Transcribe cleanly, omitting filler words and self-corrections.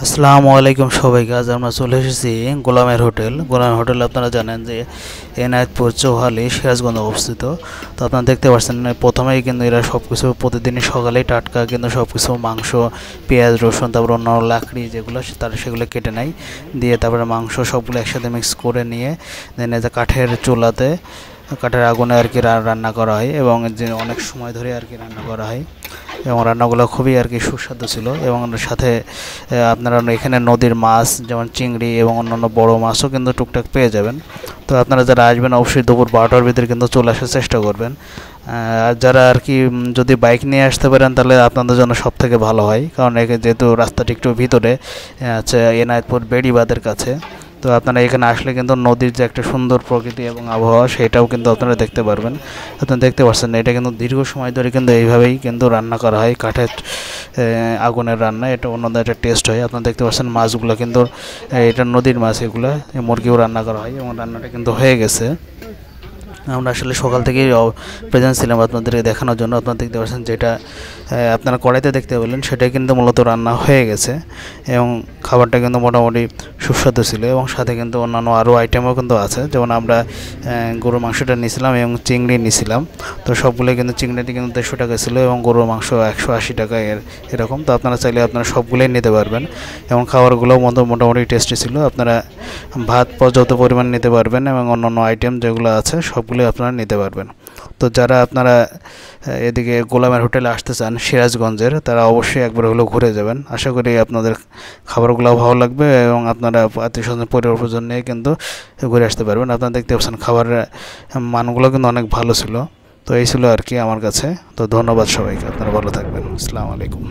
আসসালামু আলাইকুম সবাইকে। আজ আমরা চলে এসেছি গোলামের হোটেল। আপনারা জানেন যে এনায়েতপুর চৌহালি সিরাজগঞ্জ অবস্থিত। তো আপনারা দেখতে পাচ্ছেন প্রথমেই কিন্তু এরা সব কিছু প্রতিদিনই সকালেই টাটকা কিন্তু সব কিছু মাংস, পেঁয়াজ, রসুন, তারপর অন্যান্য লাকড়ি যেগুলো তারা সেগুলো কেটে নেয়, দিয়ে তারপরে মাংস সবগুলো একসাথে মিক্স করে নিয়ে দেন যে কাঠের চুলাতে কাঠের আগুনে আর কি রান্না করা হয় এবং যে অনেক সময় ধরে আর কি রান্না করা হয় এবং রান্নাগুলো খুবই আর কি সুস্বাদু ছিল। এবং সাথে আপনারা এখানে নদীর মাছ যেমন চিংড়ি এবং অন্যান্য বড় মাছও কিন্তু টুকটাক পেয়ে যাবেন। তো আপনারা যারা আসবেন অবশ্যই দুপুর 12টার ভিতরে কিন্তু চলে আসার চেষ্টা করবেন। আর যারা আর কি যদি বাইক নিয়ে আসতে পারেন তাহলে আপনাদের জন্য সব থেকে ভালো হয়, কারণ যেহেতু রাস্তাটি একটু ভিতরে আছে এনায়েতপুর বেড়িবাঁধের কাছে। তো আপনারা এখানে আসলে কিন্তু নদীর যে একটা সুন্দর প্রকৃতি এবং আবহাওয়া সেটাও কিন্তু আপনারা দেখতে পারবেন। আপনারা দেখতে পাচ্ছেন এটা কিন্তু দীর্ঘ সময় ধরে কিন্তু এইভাবেই কিন্তু রান্না করা হয়, কাঠের আগুনের রান্না। এটা অন্যদের একটা টেস্ট হয়। আপনারা দেখতে পাচ্ছেন মাছগুলো কিন্তু এটা নদীর মাছ, এগুলো মুরগিও রান্না করা হয় এবং রান্নাটা কিন্তু হয়ে গেছে। আমরা আসলে সকাল থেকেই প্রেজেন্ট ছিলাম আপনাদেরকে দেখানোর জন্য। আপনারা দেখতে পাচ্ছেন যেটা আপনারা কড়াইতে দেখতে পেলেন সেটাই কিন্তু মূলত রান্না হয়ে গেছে এবং খাবারটা কিন্তু মোটামুটি সুস্বাদু ছিল। এবং সাথে কিন্তু অন্যান্য আরও আইটেমও কিন্তু আছে, যেমন আমরা গরুর মাংসটা নিয়েছিলাম এবং চিংড়ি নিয়েছিলাম। তো সবগুলো কিন্তু চিংড়িটি কিন্তু 150 টাকা ছিল এবং গরুর মাংস 180 টাকা এরকম। তো আপনারা চাইলে আপনারা সবগুলোই নিতে পারবেন এবং খাবারগুলোও মোটামুটি টেস্টি ছিল। আপনারা ভাত পর্যাপ্ত পরিমাণ নিতে পারবেন এবং অন্যান্য আইটেম যেগুলো আছে সবগুলোই আপনারা নিতে পারবেন। তো যারা আপনারা এদিকে গোলামের হোটেলে আসতে চান সিরাজগঞ্জের, তারা অবশ্যই একবার হলেও ঘুরে যাবেন। আশা করি আপনাদের খাবারগুলো ভালো লাগবে এবং আপনারা আত্মীয়স্বজন পরিবার পরিজন নিয়ে কিন্তু ঘুরে আসতে পারবেন। আপনারা দেখতে পাচ্ছেন খাবারের মানগুলো কিন্তু অনেক ভালো ছিল। তো এই ছিল আর কি আমার কাছে। তো ধন্যবাদ সবাইকে, আপনারা ভালো থাকবেন। আসসালামু আলাইকুম।